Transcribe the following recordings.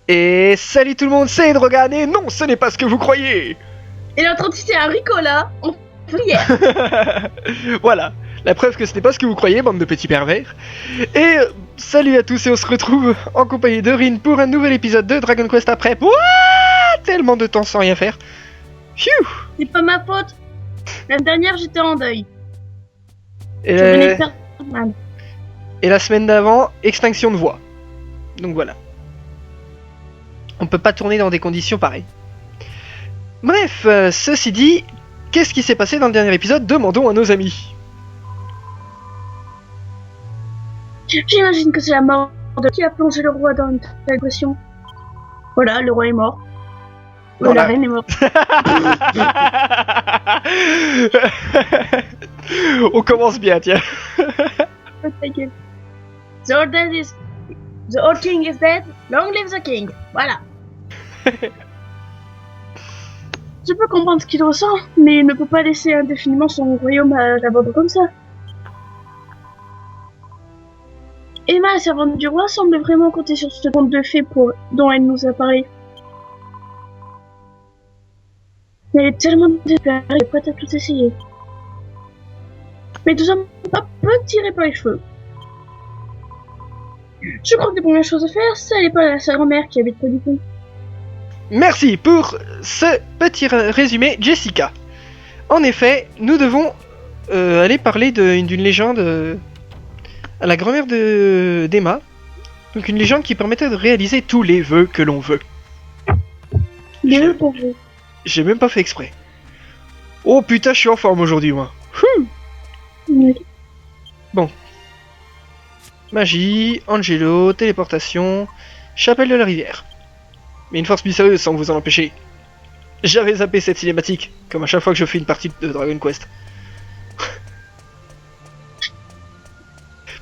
Et salut tout le monde, c'est Drogan et non, ce n'est pas ce que vous croyez. Il est en train de citer un Ricola en prière. Voilà, la preuve que ce n'est pas ce que vous croyez, bande de petits pervers. Et salut à tous et on se retrouve en compagnie de Rin pour un nouvel épisode de Dragon Quest après tellement de temps sans rien faire. Phew. C'est pas ma faute. L'année dernière, j'étais en deuil. Et, Je venais de perdre mal. et la semaine d'avant, extinction de voix. Donc voilà. On peut pas tourner dans des conditions pareilles. Bref, ceci dit, qu'est-ce qui s'est passé dans le dernier épisode? Demandons à nos amis. J'imagine que c'est la mort de qui a plongé le roi dans une telle pression. Voilà, le roi est mort. Voilà. La reine est morte. On commence bien, tiens. Thank you. The old king is dead. Long live the king. Voilà. Je peux comprendre ce qu'il ressent, mais il ne peut pas laisser indéfiniment son royaume à l'abandon comme ça. Emma, la servante du roi, semble vraiment compter sur ce conte de fées dont elle nous a parlé. Mais elle est tellement désespérée, elle est prête à tout essayer. Mais tout ça peut tirer par les cheveux. Je crois que la première chose à faire, c'est aller parler à sa grand-mère qui habite près du pont. Merci pour ce petit résumé, Jessica. En effet, nous devons aller parler d'une légende à la grand-mère d'Emma. Donc une légende qui permettait de réaliser tous les vœux que l'on veut. Bien pour vous. J'ai même pas fait exprès. Oh putain, je suis en forme aujourd'hui, moi. Oui. Bon. Magie, Angelo, téléportation, chapelle de la rivière. Mais une force mystérieuse sans vous en empêcher. J'avais zappé cette cinématique, comme à chaque fois que je fais une partie de Dragon Quest.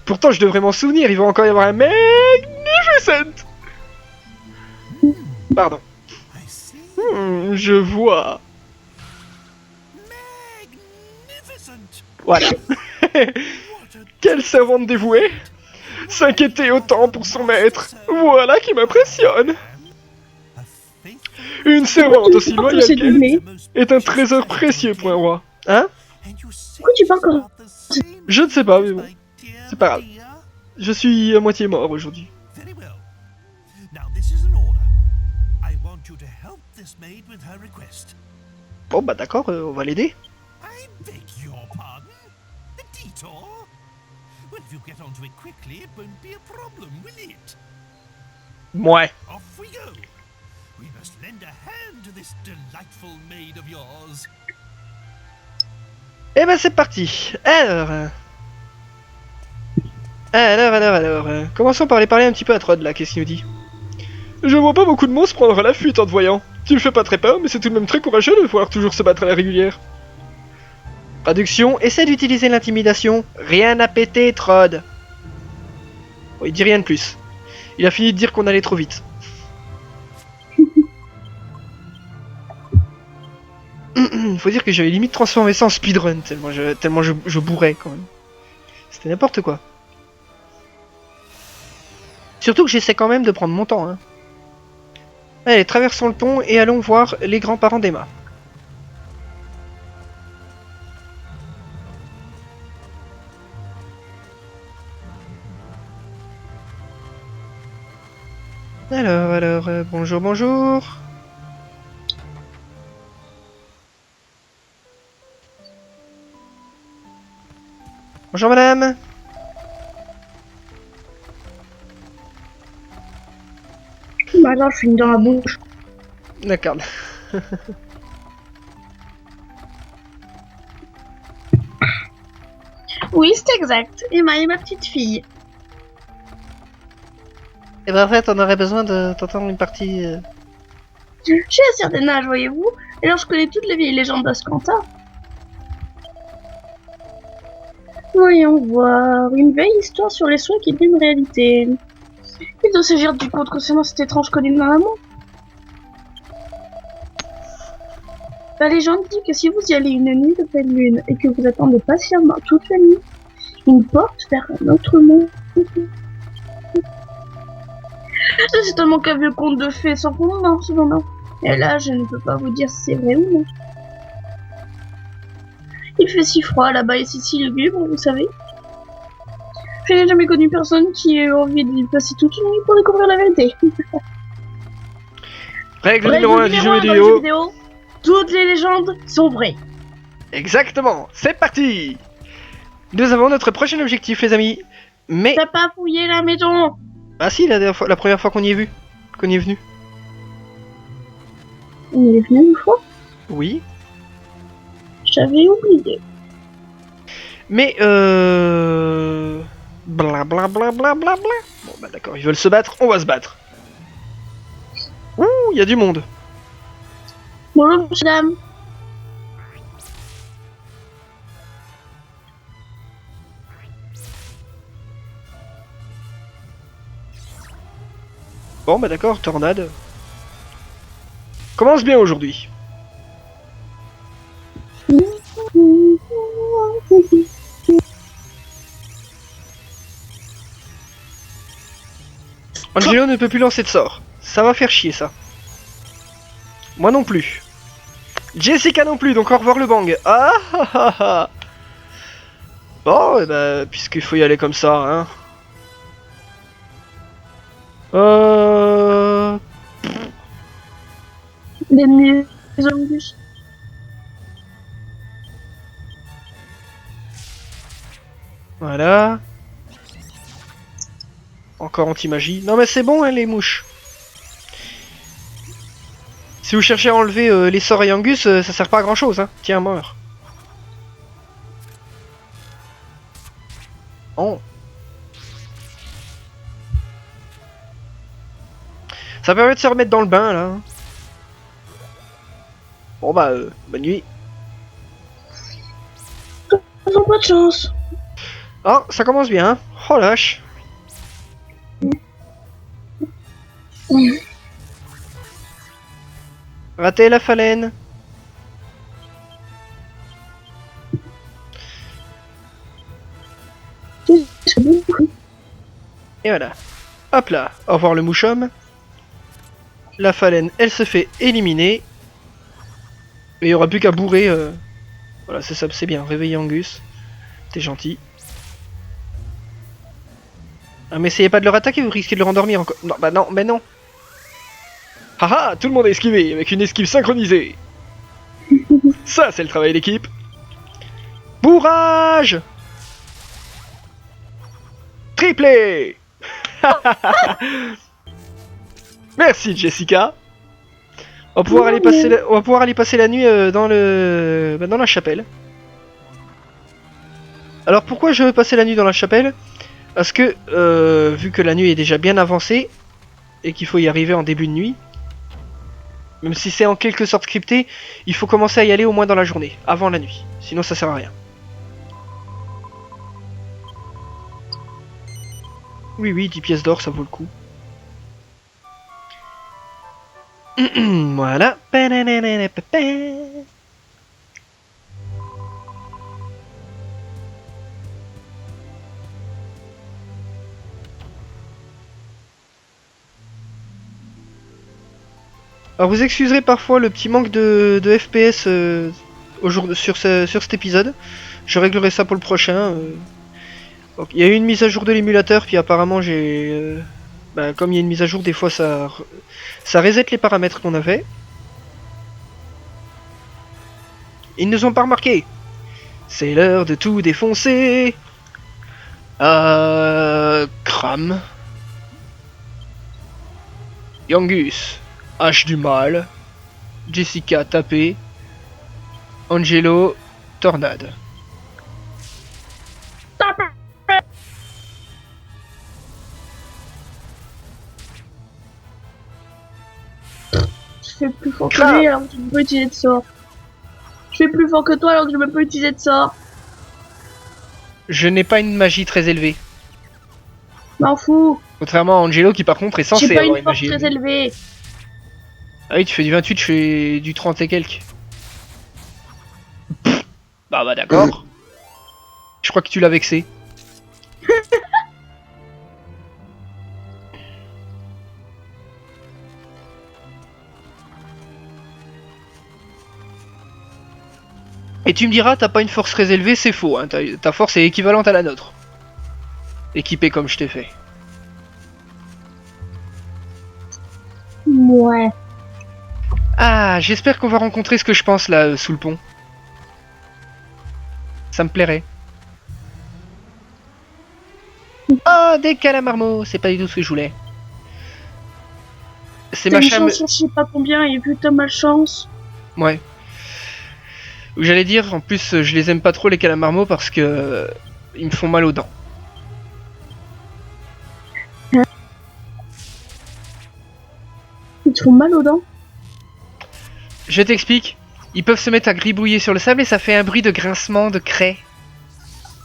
Pourtant, je devrais m'en souvenir, il va encore y avoir un Magnificent. Pardon. Je vois. Voilà. Quelle servante dévouée. S'inquiéter autant pour son maître. Voilà qui m'impressionne. Une servante aussi loyale qu'elle est un trésor précieux pour un roi. Hein? Pourquoi tu parles comme... Je ne sais pas, mais bon. C'est pas grave. Je suis à moitié mort aujourd'hui. Bon bah d'accord, on va l'aider. Ouais. Et ben c'est parti. Alors, commençons par aller parler un petit peu à Trod là, qu'est-ce qu'il nous dit? Je vois pas beaucoup de mots se prendre à la fuite en te voyant. Tu me fais pas très peur, mais c'est tout de même très courageux de voir toujours se battre à la régulière. Traduction, essaie d'utiliser l'intimidation. Rien à péter, Trod. Bon, il dit rien de plus. Il a fini de dire qu'on allait trop vite. Faut dire que j'avais limite transformé ça en speedrun, tellement je bourrais quand même. C'était n'importe quoi. Surtout que j'essaie quand même de prendre mon temps. Hein. Allez, traversons le pont et allons voir les grands-parents d'Emma. Alors, bonjour. Bonjour madame. Bah là, je finis dans la bouche. D'accord. Oui, c'est exact. Emma est ma petite fille. Et ben en fait, on aurait besoin de t'entendre une partie... J'ai un certain âge, voyez-vous. Et alors, je connais toutes les vieilles légendes d'Ascanta. Voyons voir. Une vieille histoire sur les soins qui est une réalité. Il doit s'agir du conte concernant cette étrange colline dans l'amour. La légende dit que si vous y allez une nuit de pleine lune et que vous attendez patiemment toute la nuit, une porte vers un autre monde C'est tellement qu'un vieux conte de fées sans fondement, cependant. Et là, je ne peux pas vous dire si c'est vrai ou non. Il fait si froid là-bas et c'est si lugubre, vous savez. Je n'ai jamais connu personne qui ait envie d'y passer toute une nuit pour découvrir la vérité. Règle numéro 1 du jeu dans le jeu vidéo. vidéo, toutes les légendes sont vraies. Exactement, c'est parti. Nous avons notre prochain objectif, les amis. Mais... T'as pas fouillé la maison? Ah si, la première fois qu'on y est vu. Qu'on y est venu. On y est venu une fois? Oui. J'avais oublié. Mais bla bla bla bla bla bla. Bon bah d'accord, ils veulent se battre, on va se battre. Ouh, il y a du monde. Bonjour, madame. Bon bah d'accord, tornade. Commence bien aujourd'hui. Angelo ne peut plus lancer de sort. Ça va faire chier ça. Moi non plus. Jessica non plus, donc au revoir le bang. Ah ah ah ah. Bon, et bah, puisqu'il faut y aller comme ça, hein. Les zombies. Voilà. Encore anti-magie. Non mais c'est bon, hein, les mouches. Si vous cherchez à enlever les sorts et Angus, ça sert pas à grand chose, hein. Tiens, mort. Oh. Ça permet de se remettre dans le bain, là. Bon bah, bonne nuit. Ils ont pas de chance. Oh, ça commence bien, hein. Oh lâche. Raté la phalène. Et voilà. Hop là. Au revoir le mouchhomme. La phalène, elle se fait éliminer. Et il n'y aura plus qu'à bourrer. Voilà, c'est ça, c'est bien. Réveiller Angus. T'es gentil. Ah, mais essayez pas de leur attaquer, vous risquez de le rendormir encore. Non, bah non, mais non. Haha, tout le monde a esquivé avec une esquive synchronisée. Ça, c'est le travail d'équipe. Bourrage. Triplé. Merci Jessica. On va pouvoir aller passer la nuit dans la chapelle. Alors pourquoi je veux passer la nuit dans la chapelle? Parce que vu que la nuit est déjà bien avancée et qu'il faut y arriver en début de nuit, même si c'est en quelque sorte crypté, il faut commencer à y aller au moins dans la journée, avant la nuit. Sinon ça sert à rien. Oui, oui, 10 pièces d'or, ça vaut le coup. Voilà. Alors vous excuserez parfois le petit manque de FPS sur cet épisode. Je réglerai ça pour le prochain. Donc, il y a eu une mise à jour de l'émulateur, puis apparemment j'ai... comme il y a une mise à jour, des fois ça reset les paramètres qu'on avait. Ils ne nous ont pas remarqué. C'est l'heure de tout défoncer. Cram. Yangus, H du mal. Jessica, tapé. Angelo, tornade. Je fais plus fort que lui alors que je ne peux pas utiliser de sort. Je fais plus fort que toi alors que je ne peux pas utiliser de sort. Je n'ai pas une magie très élevée. M'en fous. Contrairement à Angelo qui par contre est censé J'ai pas avoir une force magie très élevée. Ah oui, tu fais du 28, je fais du 30 et quelques. Bah d'accord. Je crois que tu l'as vexé. Et tu me diras, t'as pas une force très élevée, c'est faux. Hein. Ta force est équivalente à la nôtre. Équipé comme je t'ai fait. Ouais. Ah, j'espère qu'on va rencontrer ce que je pense là, sous le pont. Ça me plairait. Oh, des calamarmots, c'est pas du tout ce que je voulais. C'est T'as ma une chame... chance sur je sais pas combien et vu ta malchance. Ouais. J'allais dire, en plus, je les aime pas trop les calamarmots parce que... ils me font mal aux dents. Ils te font mal aux dents. Je t'explique. Ils peuvent se mettre à gribouiller sur le sable et ça fait un bruit de grincement de craie.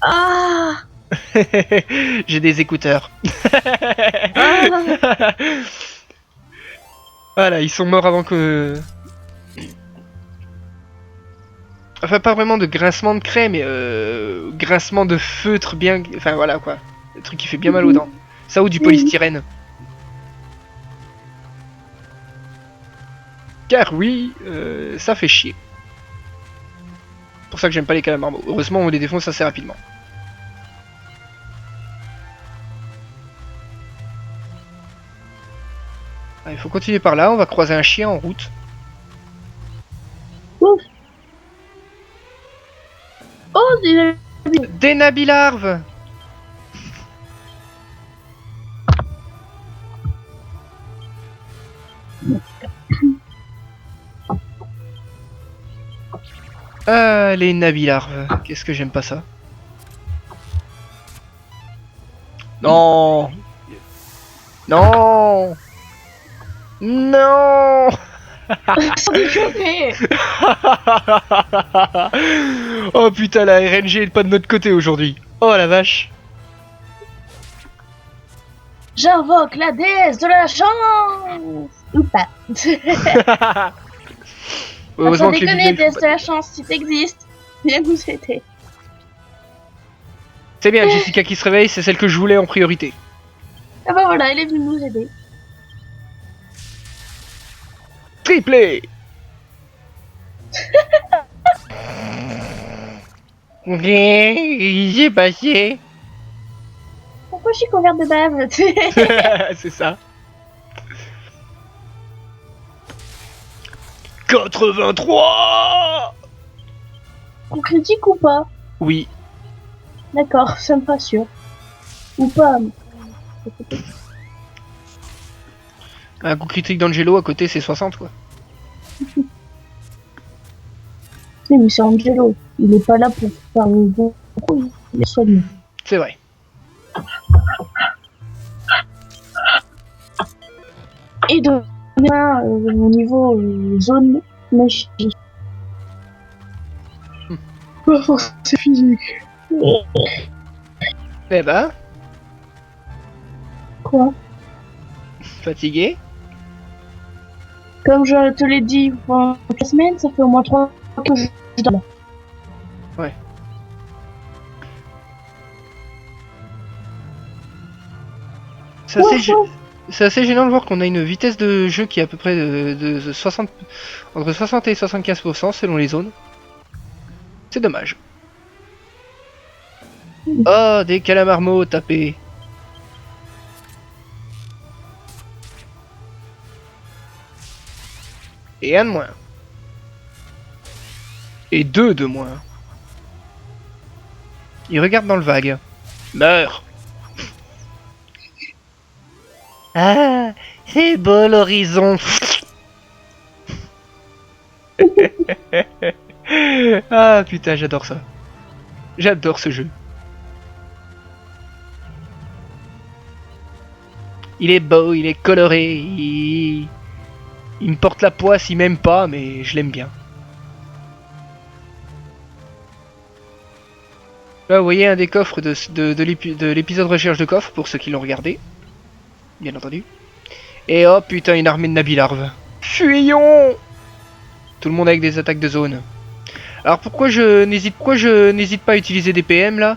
Ah, J'ai des écouteurs. ah. Voilà, ils sont morts avant que... Enfin, pas vraiment de grincement de craie, mais grincement de feutre bien... Enfin, voilà, quoi. Le truc qui fait bien mal aux dents. Ça ou du polystyrène. Car oui, ça fait chier. C'est pour ça que j'aime pas les calamarmots. Heureusement, on les défonce assez rapidement. Il faut continuer par là, on va croiser un chien en route. Ouf. Oh, Des nabilarves. Ah, les nabilarves. Qu'est-ce que j'aime pas ça. Non. Non. Non. sans déconner. Oh putain, la RNG est pas de notre côté aujourd'hui. Oh la vache. J'invoque la déesse de la chance. Ou pas. Heureusement Sans que les déconner, bidets, déesse de la chance, si t'existes, viens nous aider. c'est bien, Jessica qui se réveille, c'est celle que je voulais en priorité. Ah bah voilà, elle est venue nous aider. Triplé. J'ai passé. Pourquoi je suis couverte de bave? C'est ça. 83. On critique ou pas? Oui. D'accord, ça me rassure. Ou pas. Un coup critique d'Angelo à côté, c'est 60 quoi. Oui, mais c'est Angelo. Il est pas là pour faire le bon. Il est soigné. C'est vrai. Et de au niveau zone magie. Pas force physique. Eh ben, Quoi? fatigué. Comme je te l'ai dit pendant la semaine, ça fait au moins 3 mois que je dors. Ouais. C'est assez gênant de voir qu'on a une vitesse de jeu qui est à peu près de 60, entre 60 et 75% selon les zones. C'est dommage. Oh, des calamarmots tapés. Et un de moins. Et deux de moins. Il regarde dans le vague. Meurs. Ah, c'est beau l'horizon. Ah putain, j'adore ça. J'adore ce jeu. Il est beau, il est coloré, il me porte la poisse, il m'aime pas, mais je l'aime bien. Là, vous voyez un des coffres de l'épisode recherche de coffre, pour ceux qui l'ont regardé. Bien entendu. Et oh putain, une armée de nabilarves. Fuyons! Tout le monde avec des attaques de zone. Alors pourquoi je n'hésite pas à utiliser des PM là?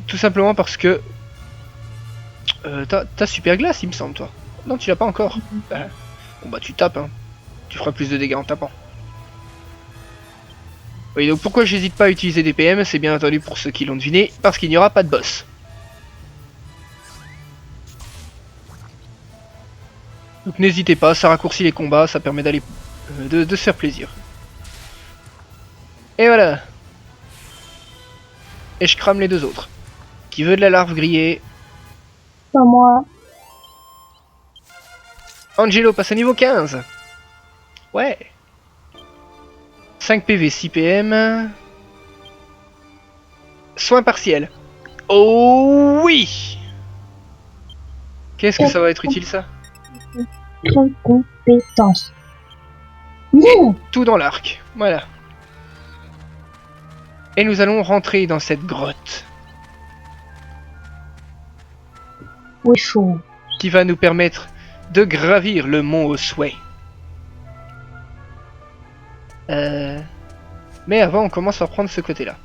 Tout simplement parce que... t'as super glace il me semble toi. Non tu l'as pas encore. Bon bah tu tapes hein. Tu feras plus de dégâts en tapant. Oui, donc pourquoi j'hésite pas à utiliser des PM, c'est bien entendu pour ceux qui l'ont deviné, parce qu'il n'y aura pas de boss. Donc n'hésitez pas, ça raccourcit les combats, ça permet d'aller de se faire plaisir. Et voilà. Et je crame les deux autres. Qui veut de la larve grillée? Pas moi. Angelo passe au niveau 15. Ouais. 5 PV, 6 PM. Soins partiels. Oh oui. Qu'est-ce que ça va être utile ça? Quelle compétence. Non. Tout dans l'arc. Voilà. Et nous allons rentrer dans cette grotte. Oui, chaud. Qui va nous permettre de gravir le mont au souhait. Mais avant, on commence par prendre ce côté-là.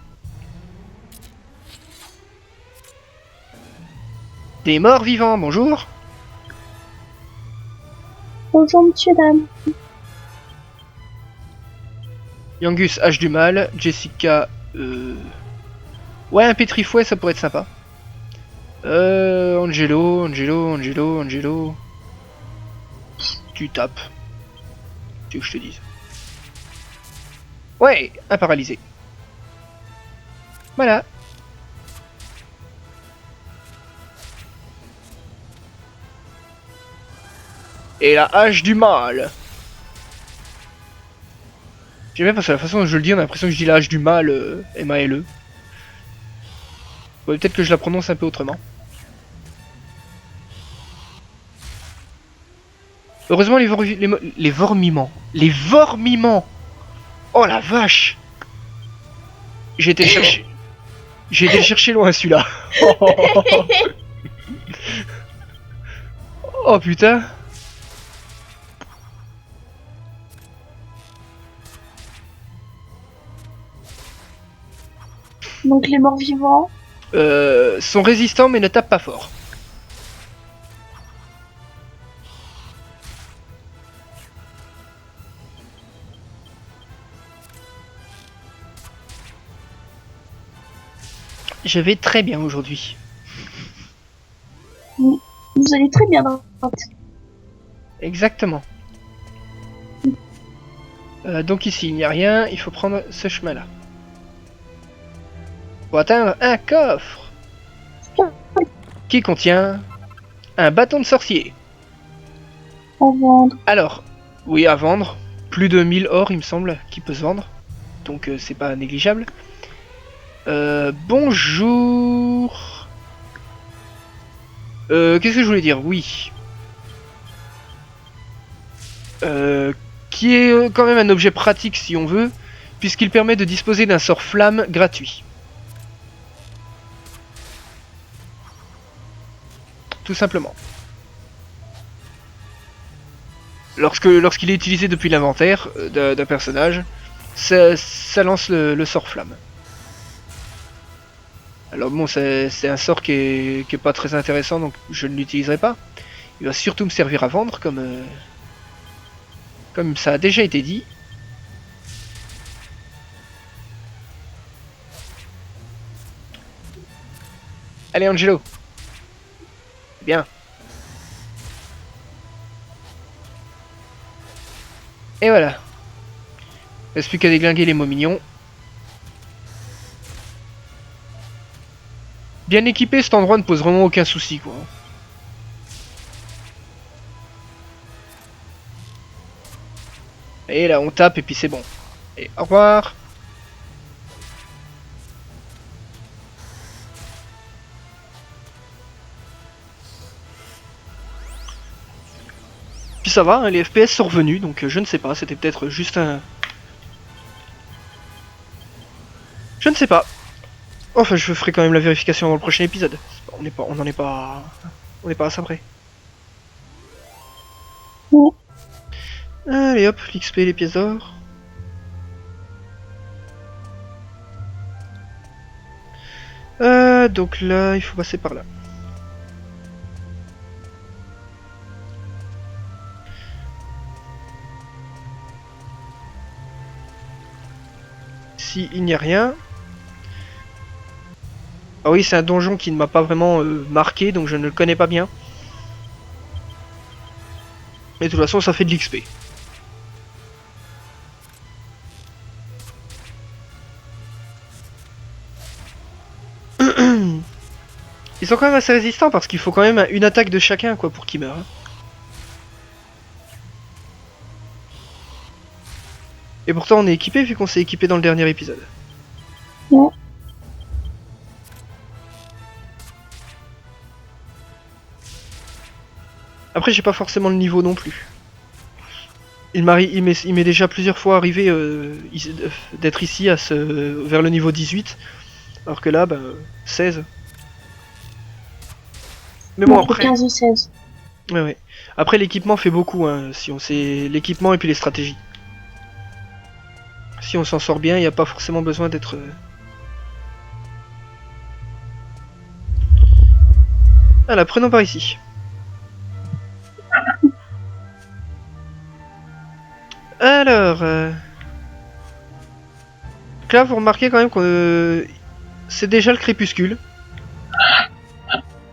Des morts vivants, bonjour. Bonjour, monsieur, dame. Yangus, H du mal. Jessica, ouais, un pétrifouet, ça pourrait être sympa. Angelo. Tu tapes. Tu veux que je te dise? Ouais, un paralysé. Voilà. Et la hache du mal. J'aime bien parce que la façon dont je le dis, on a l'impression que je dis la hache du mal, M-A-L-E. Ouais, peut-être que je la prononce un peu autrement. Heureusement, les vormiments. Les vormiments. Oh la vache. J'ai été le chercher. J'ai été le chercher loin celui-là. Oh putain. Donc les morts vivants. Sont résistants mais ne tapent pas fort. Je vais très bien aujourd'hui. Vous allez très bien dans la tête. Exactement. Donc ici il n'y a rien, il faut prendre ce chemin-là. Pour atteindre un coffre qui contient un bâton de sorcier. En vendre. Alors, oui, à vendre. Plus de 1000 or, il me semble, qui peut se vendre. Donc c'est pas négligeable. Bonjour. Qu'est-ce que je voulais dire? Oui. Qui est quand même un objet pratique si on veut, puisqu'il permet de disposer d'un sort flamme gratuit. Tout simplement. Lorsqu'il est utilisé depuis l'inventaire d'un personnage, ça lance le sort flamme. Alors bon, c'est un sort qui est pas très intéressant, donc je ne l'utiliserai pas. Il va surtout me servir à vendre, comme ça a déjà été dit. Allez Angelo. Bien. Et voilà. Reste plus qu'à déglinguer les mots mignons. Bien équipé, cet endroit ne pose vraiment aucun souci, quoi. Et là, on tape et puis c'est bon. Et au revoir. Puis ça va, hein, les FPS sont revenus, donc je ne sais pas, c'était peut-être juste un... Je ne sais pas. Enfin, je ferai quand même la vérification dans le prochain épisode. On n'en est pas... On n'est pas à ça près. Oui. Allez hop, l'XP, les pièces d'or. Donc là, il faut passer par là. ici, il n'y a rien. Ah oui, c'est un donjon qui ne m'a pas vraiment marqué, donc je ne le connais pas bien. Mais de toute façon, ça fait de l'XP. Ils sont quand même assez résistants parce qu'il faut quand même une attaque de chacun quoi pour qu'ils meurent. Et pourtant on est équipé vu qu'on s'est équipé dans le dernier épisode. Ouais. Après j'ai pas forcément le niveau non plus. Il m'est déjà plusieurs fois arrivé d'être ici vers le niveau 18. Alors que là, 16. Mais bon, Entre après... 15 et 16. Ouais. Après, l'équipement fait beaucoup, hein, si on sait l'équipement et puis les stratégies. Si on s'en sort bien, il n'y a pas forcément besoin d'être... Voilà, prenons par ici. Alors... Donc là, vous remarquez quand même que c'est déjà le crépuscule.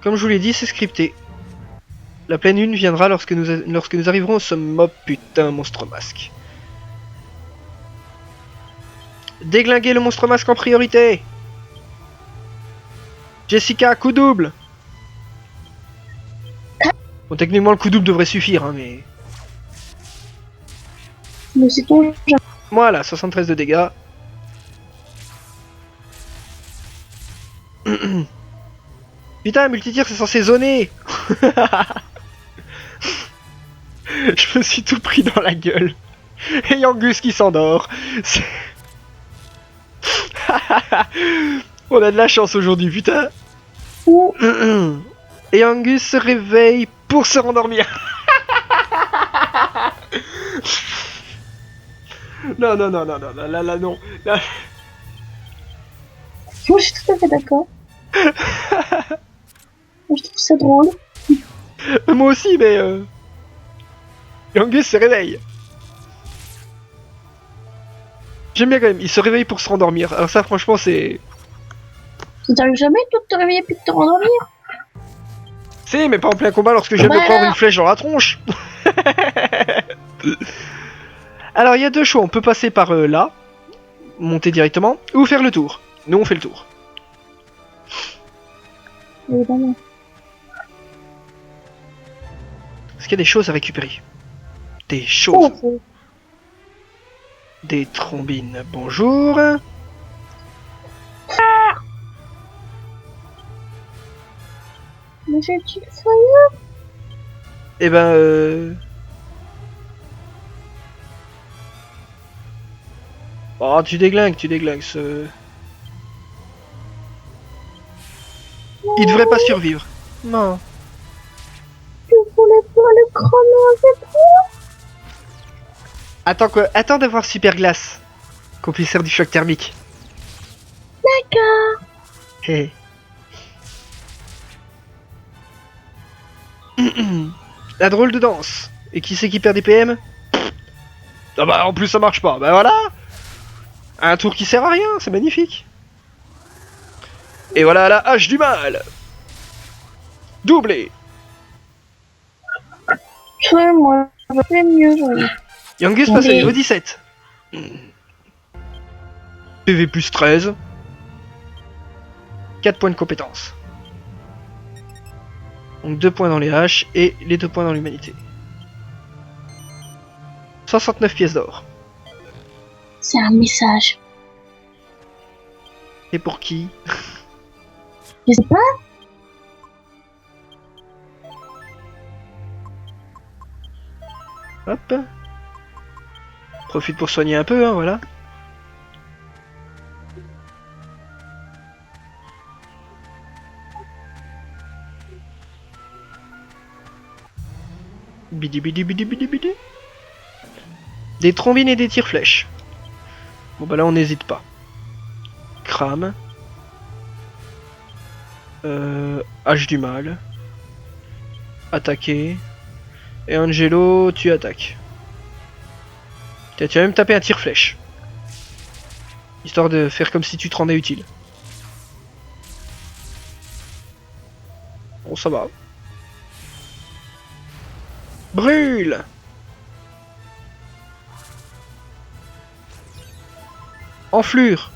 Comme je vous l'ai dit, c'est scripté. La pleine lune viendra lorsque nous arriverons au summum. Putain, monstre masque. Déglinguer le monstre masque en priorité. Jessica, coup double. Bon, techniquement, le coup double devrait suffire, hein, mais... Mais c'est ton jeu. Voilà, 73 de dégâts. Putain, multitir, c'est censé zoner. Je me suis tout pris dans la gueule. Et Angus qui s'endort. On a de la chance aujourd'hui, putain. Et Angus se réveille pour se rendormir. Non, non, non, non, non, là, non. Là... Moi, je suis tout à fait d'accord. Moi, je trouve ça drôle. Moi aussi, mais... Angus se réveille. J'aime bien quand même, il se réveille pour se rendormir. Alors ça, franchement, c'est... Ça t'arrive jamais, toi, de te réveiller puis de te rendormir? Si, mais pas en plein combat lorsque je viens de me prendre une flèche dans la tronche. Alors, il y a deux choix. On peut passer par là, monter directement, ou faire le tour. Nous, on fait le tour. Évidemment. Est-ce qu'il y a des choses à récupérer? Des choses. Oh, Des trombines. Bonjour. mais j'ai tué le foyer. Eh ben... Oh, tu déglingues, ce... Il devrait pas survivre. Non. Je voulais pas le chrono avec moi. Attends d'avoir super glace. Qu'on puisse faire du choc thermique. D'accord. Hey. La drôle de danse. Et qui c'est qui perd des PM? Ah bah en plus ça marche pas. Bah voilà. Un tour qui sert à rien, c'est magnifique. Et voilà la hache du mal. Doublé. Ouais, moi, je fais mieux, oui. Youngus passe à niveau 17. PV plus 13. 4 points de compétence. Donc 2 points dans les haches et les 2 points dans l'humanité. 69 pièces d'or. C'est un message. Et pour qui? Je sais pas. Hop. Profite pour soigner un peu, hein, voilà. Bidi bidi bidi bidi bidi. Des trombines et des tire-flèches. Bon bah là on n'hésite pas. Crame. Hache du mal. Attaquer. Et Angelo, tu attaques. Tiens, tu vas même taper un tire-flèche. Histoire de faire comme si tu te rendais utile. Bon, ça va. Brûle! Enflure!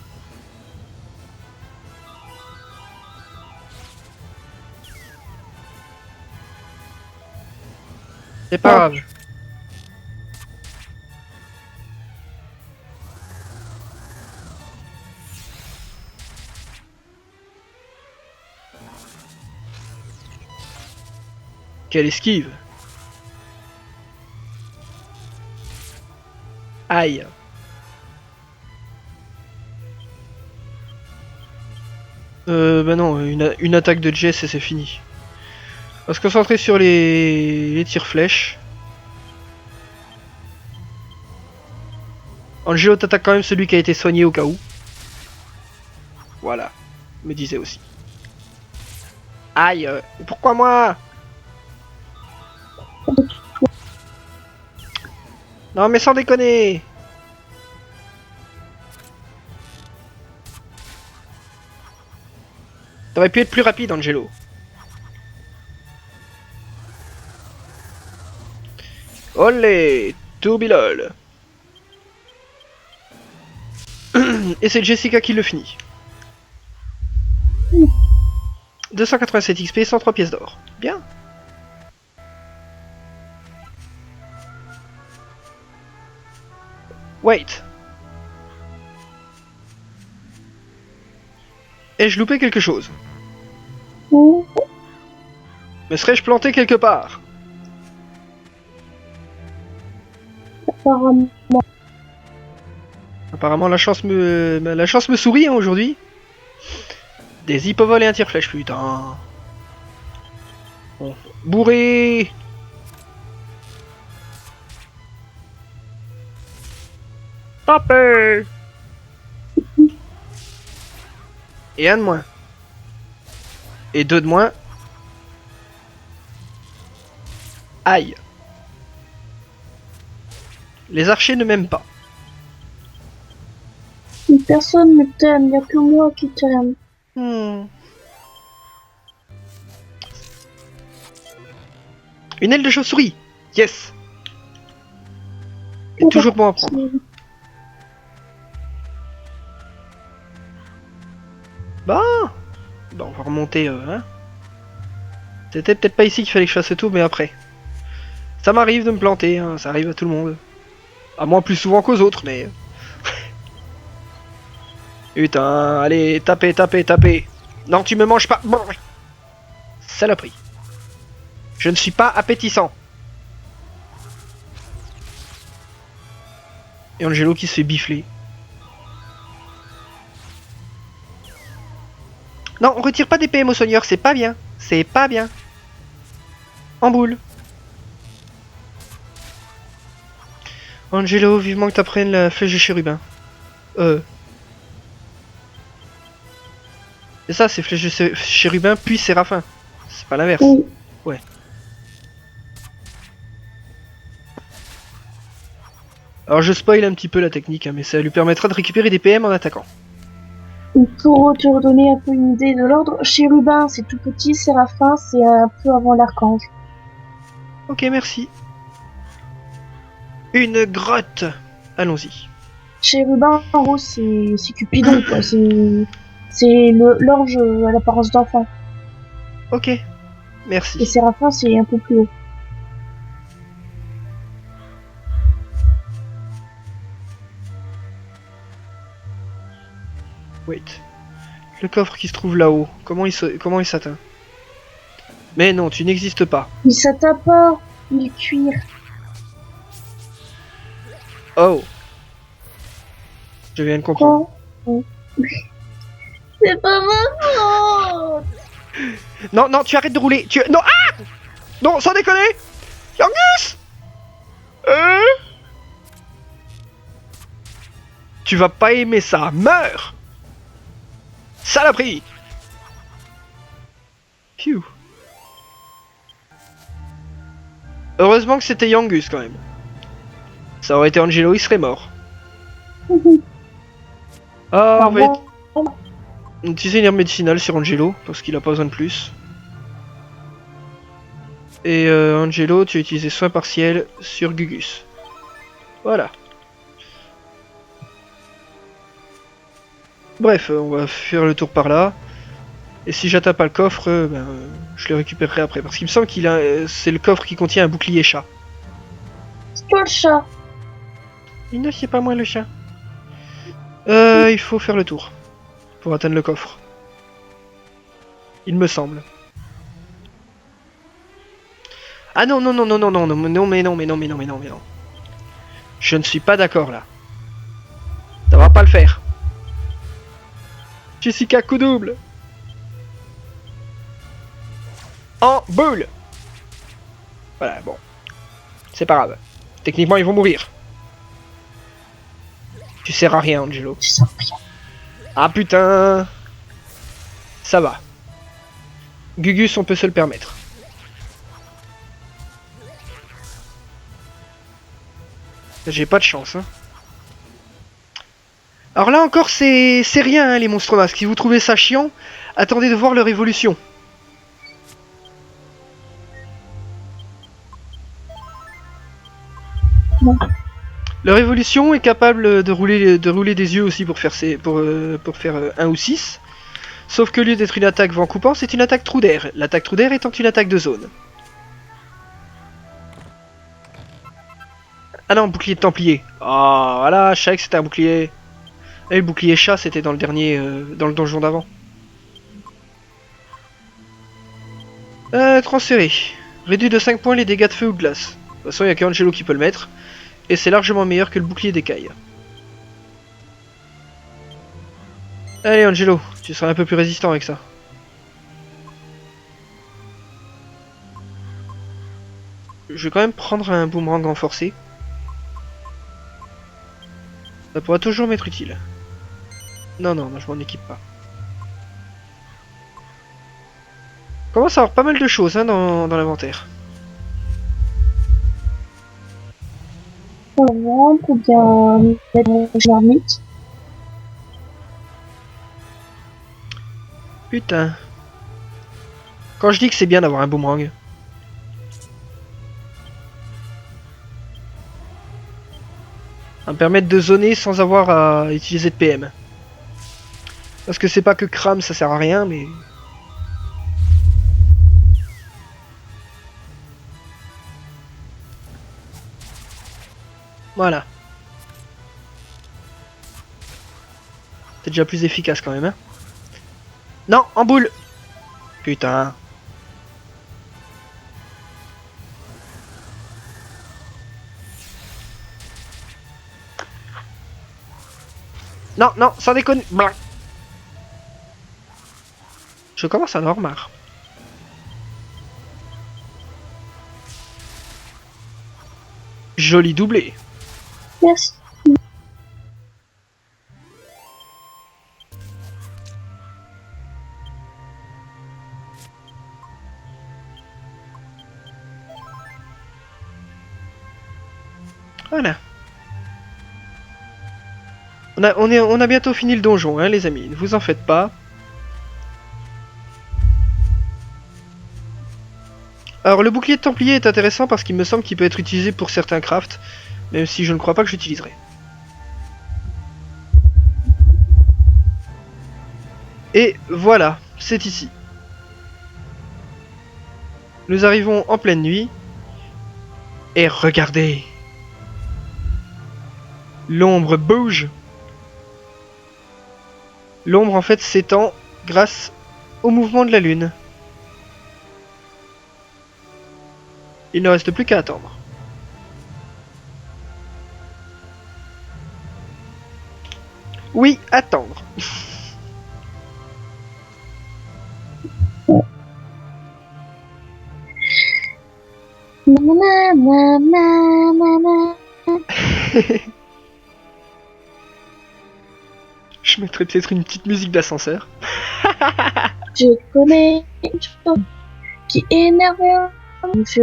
C'est pas grave. Quelle esquive! Aïe! Bah non, une attaque de Jess et c'est fini. On va se concentrer sur les tirs-flèches. Angelo t'attaque quand même celui qui a été soigné au cas où. Voilà, me disait aussi. Aïe, pourquoi moi? Non mais sans déconner. T'aurais pu être plus rapide, Angelo. Olé, toubilol. Et c'est Jessica qui le finit. 287 XP, 103 pièces d'or. Bien. Wait. Ai-je loupé quelque chose? Me serais-je planté quelque part? Apparemment. Apparemment la chance me sourit hein, aujourd'hui. Des hippovols et un tire-flèche, putain. Bon. Bourré. Tapé. Et un de moins. Et deux de moins. Aïe. Les archers ne m'aiment pas. Personne ne t'aime, il n'y a que moi qui t'aime. Une aile de chauve-souris. Yes. Et toujours bon à prendre. Bah, on va remonter, hein. C'était peut-être pas ici qu'il fallait que je fasse tout, mais après. Ça m'arrive de me planter, hein, ça arrive à tout le monde. À moi plus souvent qu'aux autres, mais... Putain, allez, tapez, tapez, tapez. Non, tu me manges pas. Saloperie. Je ne suis pas appétissant. Et Angelo qui se fait bifler. Non, on retire pas des PM au soigneur, c'est pas bien. C'est pas bien. En boule. Angelo, vivement que t'apprennes la flèche de chérubin. C'est ça, c'est flèche de chérubin puis séraphin. C'est pas l'inverse. Oui. Ouais. Alors je spoil un petit peu la technique, hein, mais ça lui permettra de récupérer des PM en attaquant. Pour te redonner un peu une idée de l'ordre, Chérubin c'est tout petit, Séraphin c'est un peu avant l'archange. Ok, merci. Une grotte. Allons-y. Chérubin en gros c'est Cupidon quoi, c'est l'orge à l'apparence d'enfant. Ok, Et merci. Séraphin c'est un peu plus haut. Wait. Le coffre qui se trouve là-haut, comment il s'atteint? Mais non, tu n'existes pas. Il s'atteint pas, il est cuir. Oh. Je viens de comprendre. Oh. C'est pas ma faute. Non, non, tu arrêtes de rouler. Non, ah! Non, sans déconner. Yangus. Tu vas pas aimer ça. Meurs. Saloperie. Phew. Heureusement que c'était Yangus quand même. Ça aurait été Angelo, il serait mort. Ah, on va Bon, utiliser une herbe médicinale sur Angelo, parce qu'il a pas besoin de plus. Et Angelo, tu as utilisé soin partiel sur Gugus. Voilà. Bref, on va faire le tour par là. Et si j'atteins pas le coffre, je le récupérerai après. Parce qu'il me semble qu'il a, c'est le coffre qui contient un bouclier chat. c'est toi le chat. Il ne sait pas moi le chat. Il faut faire le tour pour atteindre le coffre. Il me semble. Ah non, non, non, non, non, non, non, non, mais non, mais non, mais non, mais non, mais non. Je ne suis pas d'accord là. Ça va pas le faire. Jessica, coup double. En boule. Voilà, bon. C'est pas grave. Techniquement, ils vont mourir. Tu sers à rien, Angelo. Tu sens rien. Ah putain. Ça va. Gugus, on peut se le permettre. J'ai pas de chance, hein. Alors là encore, c'est rien, hein, les monstres masques. Si vous trouvez ça chiant, attendez de voir leur évolution. Non. Leur évolution est capable de rouler des yeux aussi pour faire, faire 1 ou 6. Sauf que au lieu d'être une attaque vent coupant, c'est une attaque trou d'air. L'attaque trou d'air étant une attaque de zone. Ah non, bouclier de templier. Ah, voilà, je savais que c'était un bouclier. Et le bouclier chat, c'était dans le dernier, dans le donjon d'avant. Transférer. Réduit de 5 points les dégâts de feu ou de glace. De toute façon, il n'y a qu'Angelo qui peut le mettre. Et c'est largement meilleur que le bouclier d'écaille. Allez Angelo, tu seras un peu plus résistant avec ça. Je vais quand même prendre un boomerang renforcé. Ça pourra toujours m'être utile. Non, non, non, je m'en équipe pas. On commence à avoir pas mal de choses hein, dans l'inventaire. Pour vendre ou bien mettre mon marmite. Putain. Quand je dis que c'est bien d'avoir un boomerang. Ça me permettre de zoner sans avoir à utiliser de PM. Parce que c'est pas que crame, ça sert à rien, mais... Voilà. C'est déjà plus efficace quand même, hein. Non, en boule. Putain. Non, non, sans déconner. Blah. Je commence à en avoir marre. Joli doublé. Merci. Voilà. On a bientôt fini le donjon, hein, les amis. Ne vous en faites pas. Alors, le bouclier de Templier est intéressant parce qu'il me semble qu'il peut être utilisé pour certains crafts, même si je ne crois pas que j'utiliserai. Et voilà, c'est ici. Nous arrivons en pleine nuit. Et regardez. L'ombre bouge. L'ombre en fait s'étend grâce au mouvement de la lune. Il ne reste plus qu'à attendre. Oui, attendre. Je mettrais peut-être une petite musique d'ascenseur. Je connais une chose qui énerve je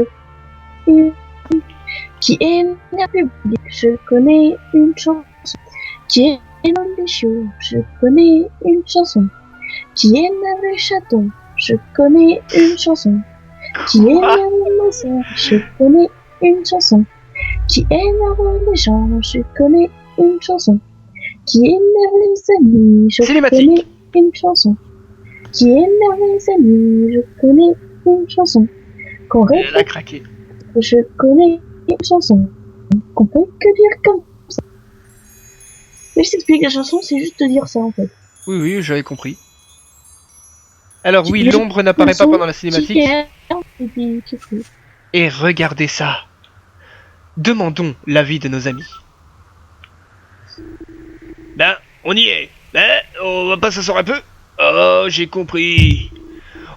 qui énerve le public. Je connais une chose qui Et dans les chiots, je connais une chanson. Qui énerve les chatons, je connais une chanson. Qui énerve ma sœur, je connais une chanson. Qui énerve les gens, je connais une chanson. Qui énerve les amis, je Cinématique. connais une chanson. Qui énerve les amis, je connais une chanson. Qu'on Elle a répète, craqué. je connais une chanson. Qu'on peut que dire comme ça. Mais je t'explique, la chanson, c'est juste de dire ça en fait. Oui, oui, j'avais compris. Alors oui, Les l'ombre n'apparaît pas chansons pendant la qui cinématique. énervent et puis qui font. Et regardez ça. Demandons l'avis de nos amis. Ben, on y est. Ben, on va pas s'asseoir un peu? Oh, j'ai compris.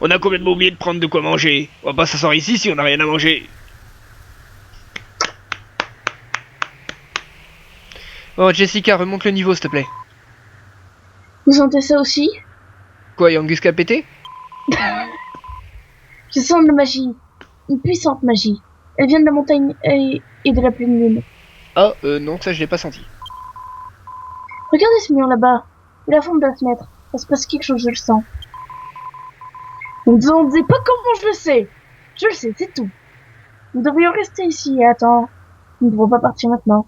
On a complètement oublié de prendre de quoi manger. On va pas s'asseoir ici si on n'a rien à manger. Oh, Jessica, remonte le niveau, s'il te plaît. Vous sentez ça aussi? Quoi, Yangus qui a pété? Je sens de la magie. Une puissante magie. Elle vient de la montagne et de la pleine lune. Ah, non, ça je l'ai pas senti. Regardez ce mur là-bas. Et la forme de la fenêtre. Ça se passe quelque chose, je le sens. Ne me demandez pas comment je le sais. Je le sais, c'est tout. Nous devrions rester ici et attendre. Nous ne devons pas partir maintenant.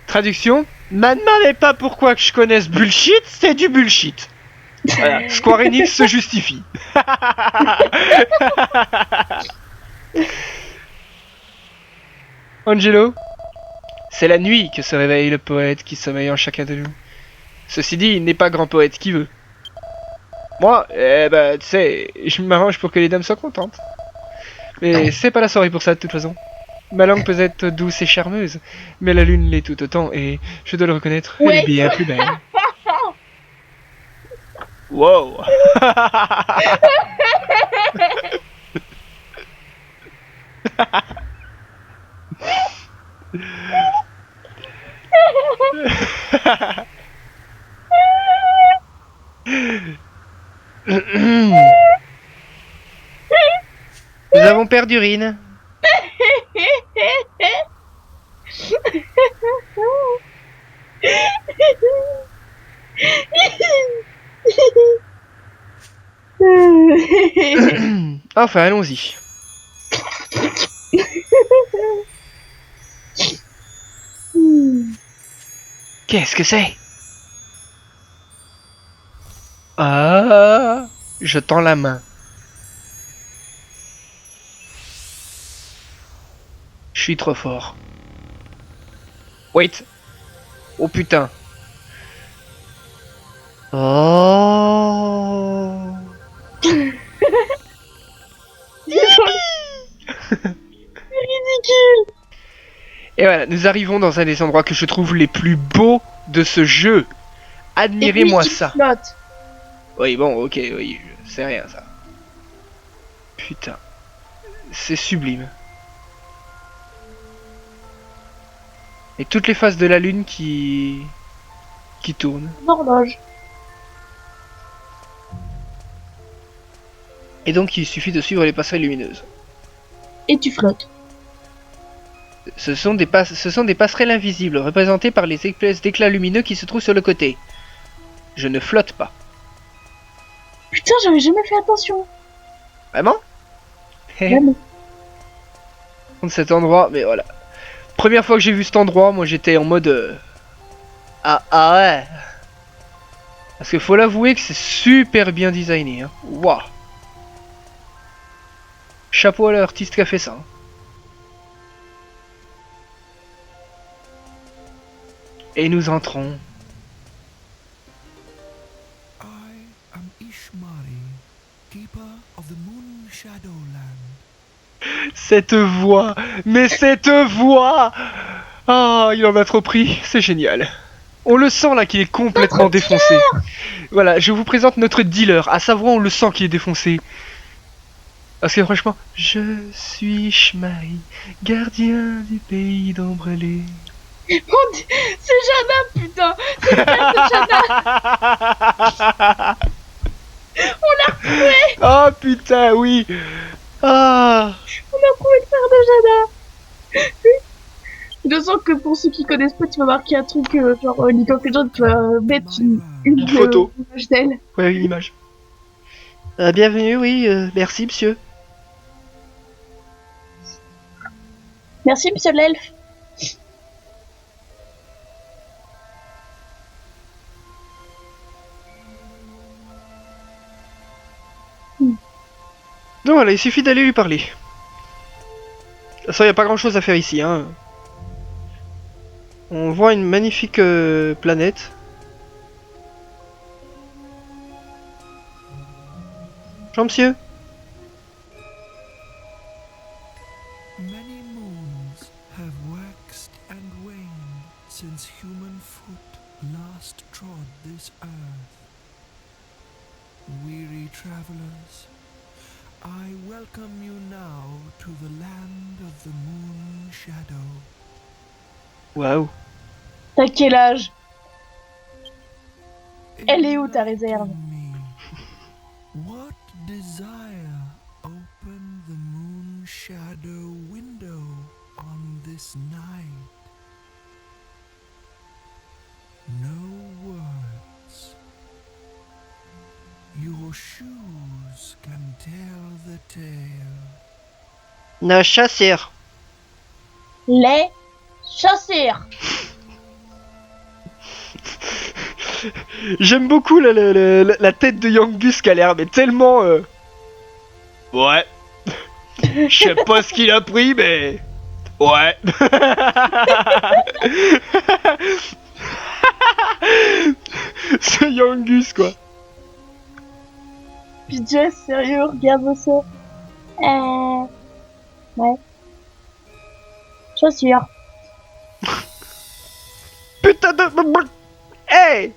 Traduction, ne demandez pas pourquoi que je connaisse bullshit, c'est du bullshit. Voilà, Square Enix se justifie. Angelo, c'est la nuit que se réveille le poète qui sommeille en chacun de nous. Ceci dit, il n'est pas grand poète qui veut. Moi, eh ben, tu sais, je m'arrange pour que les dames soient contentes. Mais c'est pas la soirée pour ça de toute façon. Ma langue peut être douce et charmeuse, mais la lune l'est tout autant et, je dois le reconnaître, elle est bien plus belle. Wow. Nous avons perdu Rin. Enfin, allons-y. Qu'est-ce que c'est? Ah, je tends la main. Je suis trop fort. Wait. Oh putain. Oh. Ridicule. Et voilà, nous arrivons dans un des endroits que je trouve les plus beaux de ce jeu. Admirez-moi ça. Flotte. Oui, bon, ok, oui, c'est rien ça. Putain. C'est sublime. Et toutes les faces de la lune qui tournent. Une horloge. Et donc il suffit de suivre les passerelles lumineuses. Et tu flottes. Ce sont des passerelles invisibles, représentées par les espèces d'éclats lumineux qui se trouvent sur le côté. Je ne flotte pas. Putain, j'avais jamais fait attention. Vraiment? Vraiment. Cet endroit, mais voilà. Première fois que j'ai vu cet endroit, moi j'étais en mode... Ah ouais. Parce qu'il faut l'avouer que c'est super bien designé. Hein. Waouh. Chapeau à l'artiste qui a fait ça. Hein. Et nous entrons. I am Ishmari, keeper of the Moon Shadowland. Cette voix. Mais cette voix. Ah, il en a trop pris. C'est génial. On le sent là qu'il est complètement défoncé. Voilà, je vous présente notre dealer. À savoir, on le sent qu'il est défoncé. Parce que franchement, je suis Shmai, gardien du pays d'Ombrelé. Mon Dieu, c'est Jana, putain. C'est le frère de Jana. On l'a retrouvé. Oh putain, oui. Ah. On a retrouvé le frère de Jana. Je sens que pour ceux qui connaissent pas, tu vas marquer un truc genre League of Legends, tu vas mettre Une photo. image d'elle. Ouais, une image. Bienvenue, oui, merci monsieur. Merci, monsieur l'elfe. Donc voilà, il suffit d'aller lui parler. De toute façon, il n'y a pas grand chose à faire ici, hein. On voit une magnifique planète. Bonjour monsieur. Many moons have waxed and waned since human foot last trod this earth. Weary travelers, I welcome you now to the land of the moon shadow. Waouh. T'as quel âge? Elle est où ta réserve? What desire opened the moon shadow window on this night? No words. Your shoes can tell the tale. Na chasseur. Les chasseurs. J'aime beaucoup la tête de Yangus qui a l'air mais tellement... Ouais. Je sais pas ce qu'il a pris mais... Ouais. C'est Yangus quoi. Putain, sérieux, regarde ça. Ouais. Chaussures. Putain de... Hey!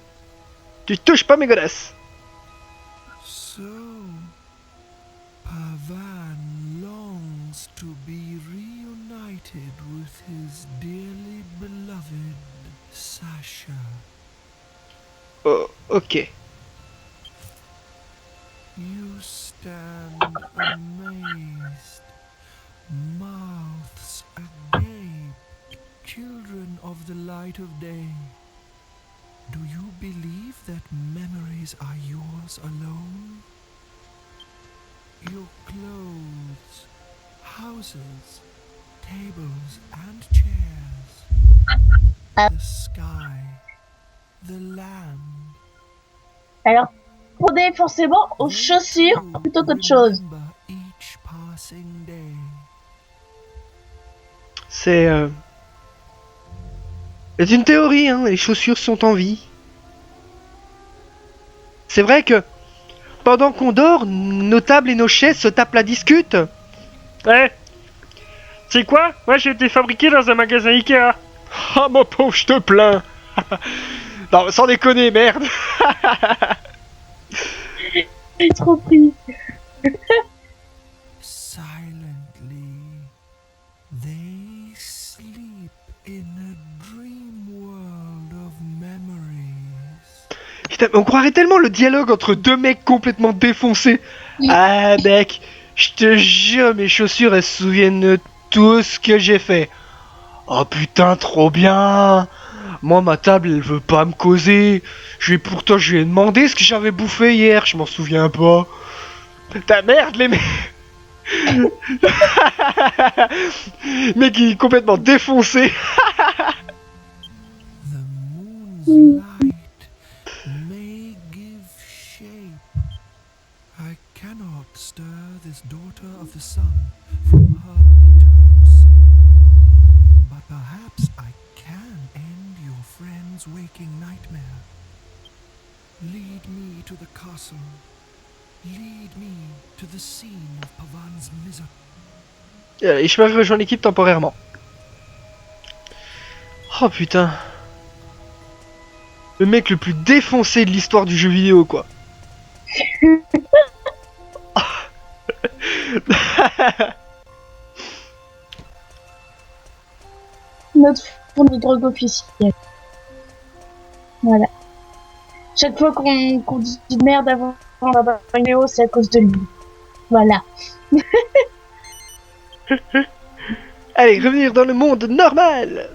Tu touches pas mes godasses. So, Pavan longs to be reunited with his dearly beloved Sasha. Oh, ok. You stand amazed, mouths agape, children of the light of day. Do you believe that memories are yours alone? Your clothes, houses, tables and chairs, the sky, the land. Alors, prenez forcément aux chaussures plutôt qu'autre chose. Remember each passing day. C'est... C'est une théorie, hein, les chaussures sont en vie. C'est vrai que pendant qu'on dort, nos tables et nos chaises se tapent la discute. Ouais. C'est quoi? Ouais, j'ai été fabriqué dans un magasin Ikea. Ah mon pauvre, je te plains. Non, sans déconner, merde. J'ai trop pris. Silently, they sleep in a dream world of memories. Putain, mais on croirait tellement le dialogue entre deux mecs complètement défoncés. Ah mec, je te jure, mes chaussures elles se souviennent de tout ce que j'ai fait. Oh putain, trop bien. Moi ma table elle veut pas me causer. Pourtant je lui ai demandé ce que j'avais bouffé hier, je m'en souviens pas. Ta merde les mecs. Mec il est complètement défoncé. The moon's light may give shape. I cannot stir this daughter of the sun from her eternal sleep. But perhaps I can end your friend's waking nightmare. Lead me to the castle. Lead me to the scene of Pavan's misery. Et je peux rejoindre l'équipe temporairement. Oh putain. Le mec le plus défoncé de l'histoire du jeu vidéo quoi. Notre fond de drogue officielle. Voilà. Chaque fois qu'on dit de merde avant une vidéo, c'est à cause de lui. Voilà. Allez, revenir dans le monde normal.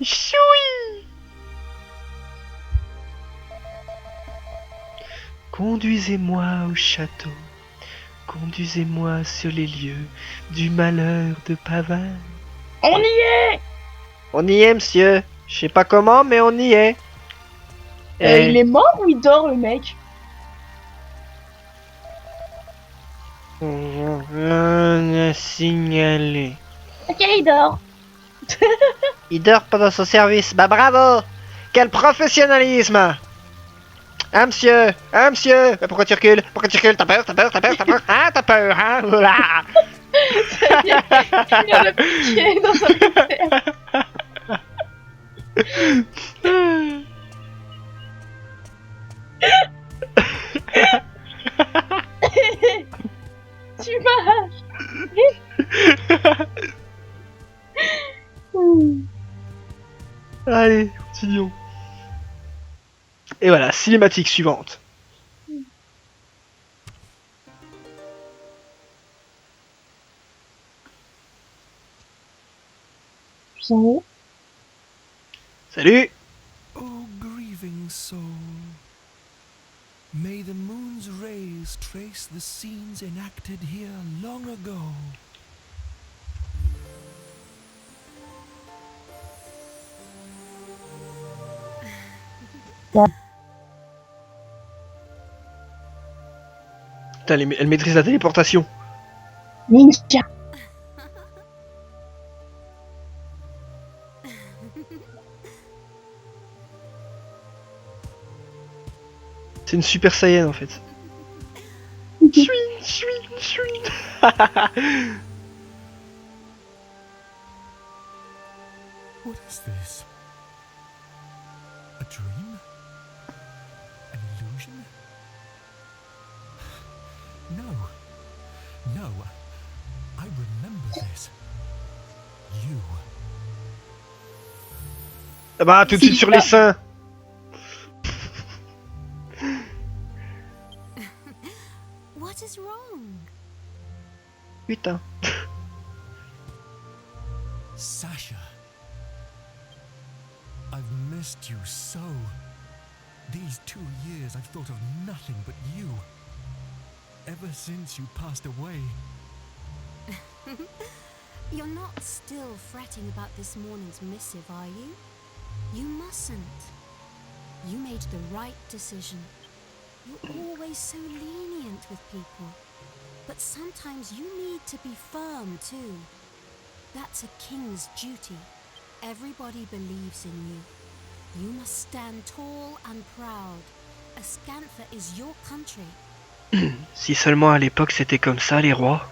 Choui. Conduisez-moi au château. Conduisez-moi sur les lieux du malheur de Pavane. On y est. On y est, monsieur. Je sais pas comment, mais on y est. Il est mort ou il dort, le mec? On a signalé. Ok, il dort. Il dort pendant son service. Bah bravo. Quel professionnalisme. Ah monsieur. Ah monsieur. Mais pourquoi tu recules? Pourquoi tu recules? T'as peur? T'as peur? T'as peur? T'as peur? Ah t'as peur? Hein? Ouah. Il y a le pied dans sa tête. Tu m'as. Allez, continuons. Et voilà, cinématique suivante. Tu sens où? Salut. O grieving soul, may the moon's rays trace the scenes enacted here long ago. Putain, elle maîtrise la téléportation. Ninja. C'est une super Saiyan en fait. What is this? A dream? An illusion? No. No. I remember this. You. Ah bah tout de suite sur les seins. What is wrong? Putain. Sasha. I've missed you so. These 2 years I've thought of nothing but you. Ever since you passed away. You're not still fretting about this morning's missive, are you? You mustn't. You made the right decision. You're always so lenient with people. But sometimes you need to be firm too. That's a king's duty. Everybody believes in you. You must stand tall and proud. Ascantha is your country. Si seulement à l'époque c'était comme ça les rois.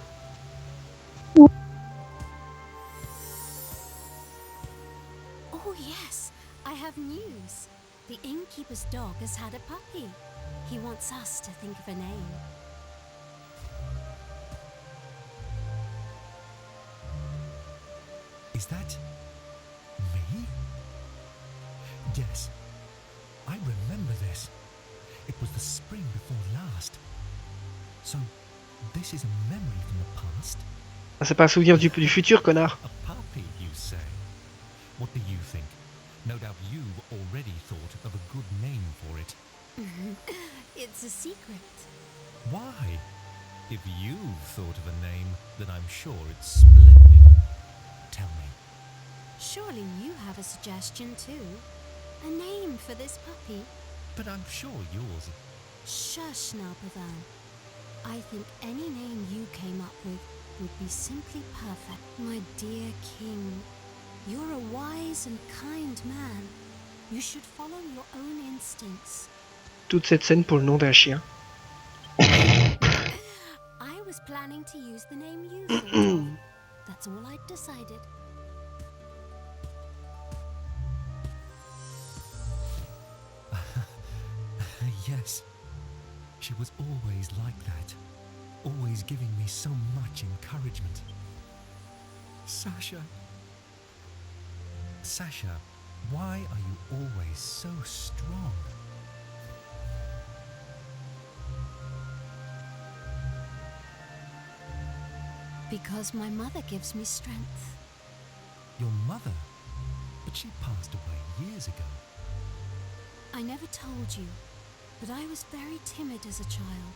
Oh yes, I have news. The innkeeper's dog has had a puppy. He wants us to think of a name. Is that me? Yes. I remember this. It was the spring before last. So, this is a memory from the past? Ah, c'est pas un souvenir du futur, connard. A puppy, you say? What do you think? No doubt you've already thought of a good name for it. It's a secret. Why? If you've thought of a name, then I'm sure it's splendid. Tell me. Surely you have a suggestion too. A name for this puppy? But I'm sure yours... Shush now, Pavan. I think any name you came up with would be simply perfect. My dear king, you're a wise and kind man. You should follow your own instincts. Toute cette scène pour le nom d'un chien. I was planning to use the name you thought of. That's all I'd decided. Yes. She was always like that. Always giving me so much encouragement. Sasha. Sasha, why are you always so strong? Because my mother gives me strength. Your mother? but she passed away years ago. I never told you, but I was very timid as a child,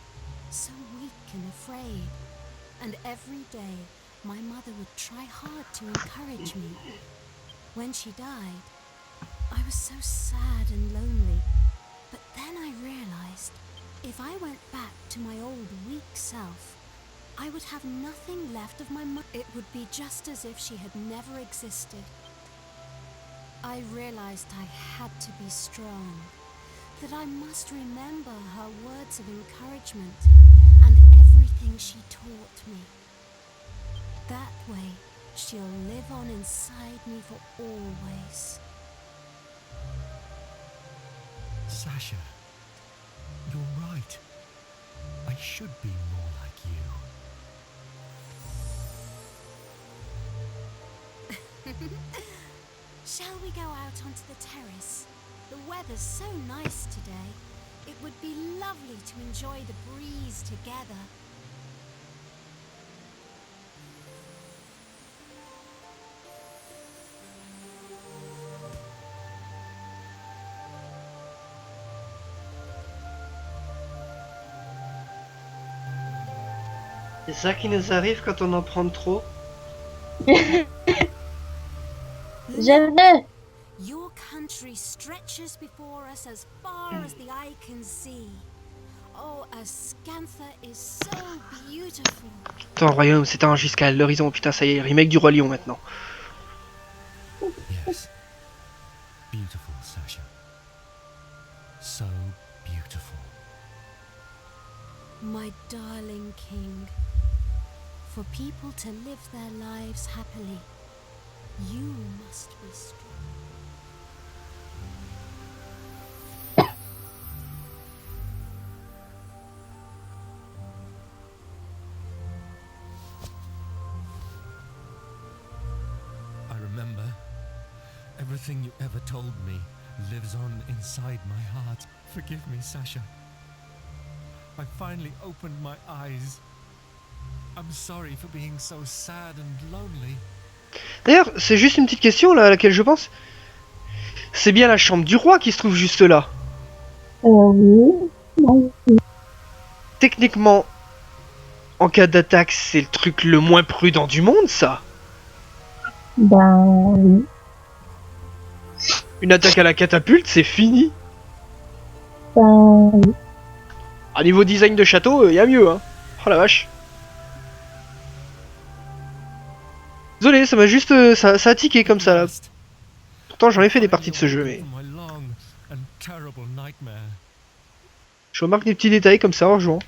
so weak and afraid. And every day, my mother would try hard to encourage me. When she died, I was so sad and lonely. But then I realized, if I went back to my old weak self, I would have nothing left of my mother. It would be just as if she had never existed. I realized I had to be strong, that I must remember her words of encouragement and everything she taught me. That way, she'll live on inside me for always. Sasha, you're right. I should be more like you. Shall we go out onto the terrace? The weather's so nice today. It would be lovely to enjoy the breeze together. C'est ça qui nous arrive quand on en prend trop. J'avais. Your country stretches before us as far as the eye can see. Oh, Ascantha is so beautiful. Ton royaume s'étend jusqu'à l'horizon. Putain, ça y est, remake du Roi Lion maintenant. Yes. Beautiful, Sasha. So beautiful. My darling king, for people to live their lives happily, you must be strong. I remember everything you ever told me lives on inside my heart. Forgive me, Sasha. I finally opened my eyes. I'm sorry for being so sad and lonely. D'ailleurs, c'est juste une petite question là à laquelle je pense. C'est bien la chambre du roi qui se trouve juste là. Oui. Non. Techniquement, en cas d'attaque, c'est le truc le moins prudent du monde, ça. Ben oui. Une attaque à la catapulte, c'est fini. Ben oui. À niveau design de château, y a mieux, hein. Oh la vache. Désolé, ça m'a juste... ça a tiqué comme ça, là. Pourtant, j'en ai fait des parties de ce jeu, mais... Je remarque des petits détails comme ça en jouant.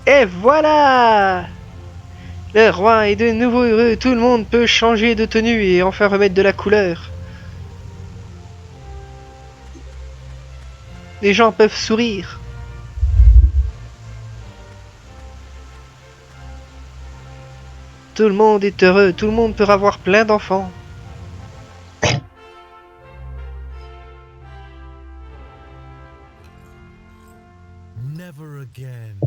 Et voilà! Le roi est de nouveau heureux, tout le monde peut changer de tenue et enfin remettre de la couleur. Les gens peuvent sourire. Tout le monde est heureux, tout le monde peut avoir plein d'enfants. Never again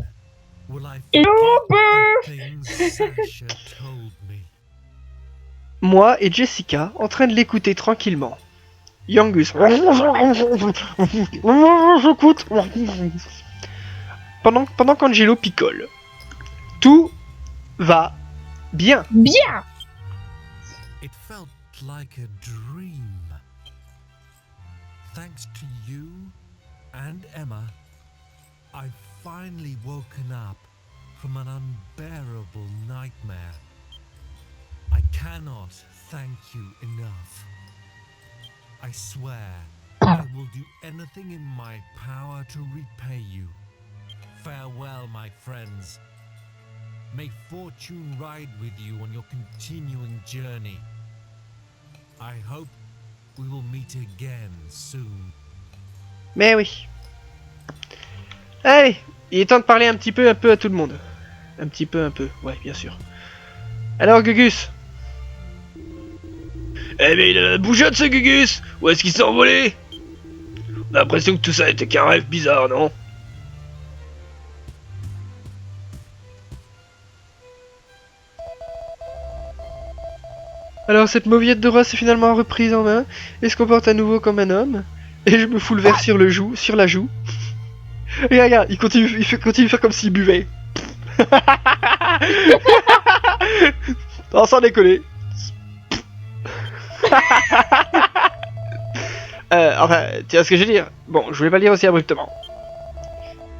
will I forget the things Sasha told me. Moi et Jessica en train de l'écouter tranquillement. Yangus. J'écoute. Pendant qu'Angelo picole. Tout va bien. Bien. It felt like a dream. Thanks to you and Emma, I've finally woken up from an unbearable nightmare. I cannot thank you enough. I swear I will do anything in my power to repay you. Farewell, my friends. May fortune ride with you on your continuing journey. I hope we will meet again soon. Mais oui. Allez, il est temps de parler un peu à tout le monde. Un petit peu, un peu. Ouais, bien sûr. Alors, Gugus? Eh mais il a la bougeotte ce Gugus! Où est-ce qu'il s'est envolé? On a l'impression que tout ça était qu'un rêve bizarre, non? Alors cette mauviette de race est finalement reprise en main et se comporte à nouveau comme un homme. Et je me fous le verre sur la joue. Et regarde, il continue de faire comme s'il buvait. Non, sans déconner. Enfin, tu vois ce que je veux dire? Bon, je voulais pas le dire aussi abruptement.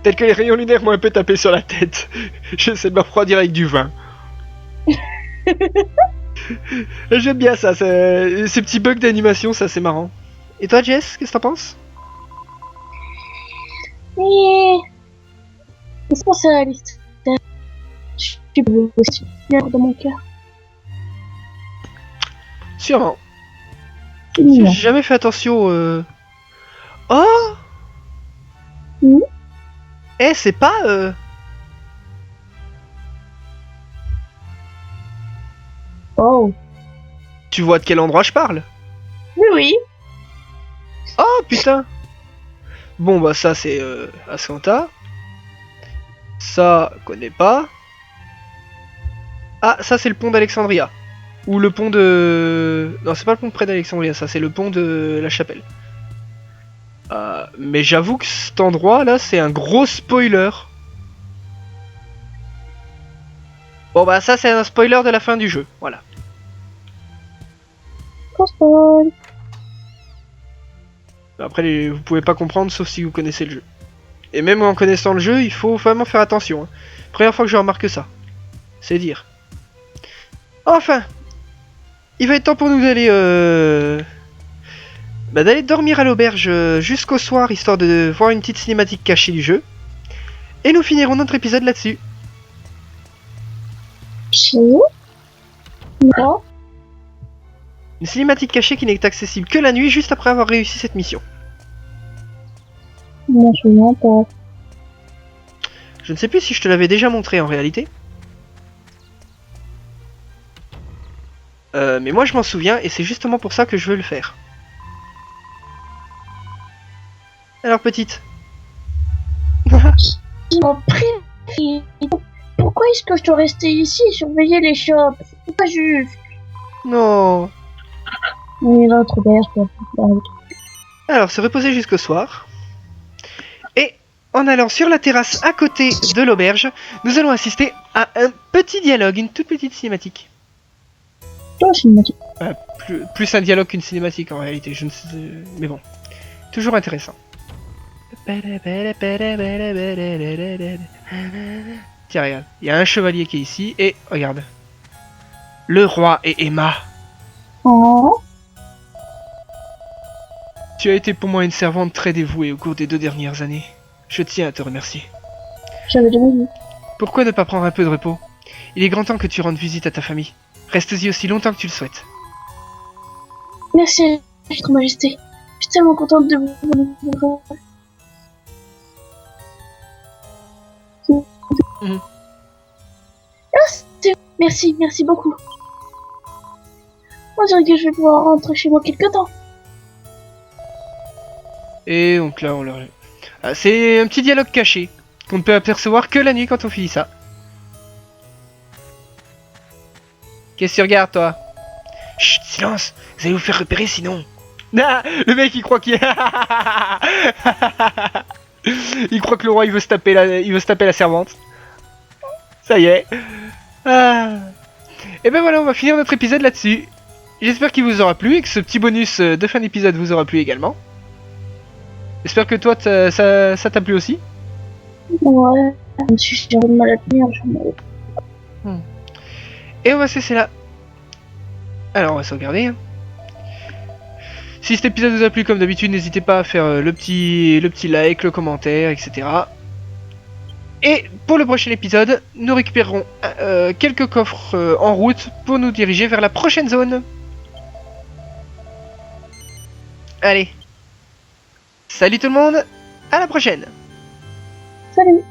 Tel que les rayons lunaires m'ont un peu tapé sur la tête. J'essaie de me refroidir avec du vin. J'aime bien ça, ces petits bugs d'animation, ça c'est marrant. Et toi Jess, qu'est-ce que t'en penses? Et... C'est pas ça, réaliste. Je suis bleu aussi. Bien dans mon cœur. Sûrement. C'est mignon. J'ai jamais fait attention Oh Mhm. Eh, c'est pas Oh. Tu vois de quel endroit je parle? Oui, oui. Oh putain. Bon bah ça c'est Ascanta. Ça, connais pas. Ah, ça c'est le pont d'Alexandria. Ou le pont de... Non, c'est pas le pont près d'Alexandria, ça c'est le pont de la Chapelle. Mais j'avoue que cet endroit là, c'est un gros spoiler. Bon bah ça c'est un spoiler de la fin du jeu, voilà. Console. Après, vous pouvez pas comprendre sauf si vous connaissez le jeu. Et même en connaissant le jeu, il faut vraiment faire attention. Hein. Première fois que je remarque ça. C'est dire. Enfin, il va être temps pour nous d'aller d'aller dormir à l'auberge jusqu'au soir, histoire de voir une petite cinématique cachée du jeu. Et nous finirons notre épisode là-dessus. Chez non. Une cinématique cachée qui n'est accessible que la nuit, juste après avoir réussi cette mission. Non, je ne pas. Je ne sais plus si je te l'avais déjà montré en réalité. Mais moi je m'en souviens et c'est justement pour ça que je veux le faire. Alors petite. Je m'en prie. Pourquoi est-ce que je dois rester ici et surveiller les shops? C'est pas juste. Non. Oui, l'autre auberge. Alors se reposer jusqu'au soir. Et en allant sur la terrasse à côté de l'auberge, nous allons assister à un petit dialogue, une toute petite cinématique. Toi, cinématique. Plus un dialogue qu'une cinématique en réalité, je ne sais... Mais bon, toujours intéressant. Tiens, regarde, il y a un chevalier qui est ici, et regarde. Le roi et Emma. Oh. Tu as été pour moi une servante très dévouée au cours des 2 dernières années. Je tiens à te remercier. J'avais jamais vu. Pourquoi ne pas prendre un peu de repos? Il est grand temps que tu rendes visite à ta famille. Reste-y aussi longtemps que tu le souhaites. Merci, Votre Majesté. Je suis tellement contente de vous. Mhm. Merci beaucoup. On dirait que je vais pouvoir rentrer chez moi quelque temps. Et donc là, on leur... Ah, c'est un petit dialogue caché, qu'on ne peut apercevoir que la nuit quand on finit ça. Qu'est-ce que tu regardes, toi? Chut, silence! Vous allez vous faire repérer sinon. Ah, le mec, il croit qu'il... il croit que le roi, il veut se taper la servante. Ça y est. Ah. Et ben voilà, on va finir notre épisode là-dessus. J'espère qu'il vous aura plu et que ce petit bonus de fin d'épisode vous aura plu également. J'espère que toi, ça t'a plu aussi. Ouais, je me suis de mal à tenir. Et on va se laisser là. Alors, on va sauvegarder. Hein. Si cet épisode vous a plu, comme d'habitude, n'hésitez pas à faire le petit like, le commentaire, etc. Et pour le prochain épisode, nous récupérerons quelques coffres en route pour nous diriger vers la prochaine zone. Allez. Salut tout le monde, à la prochaine. Salut.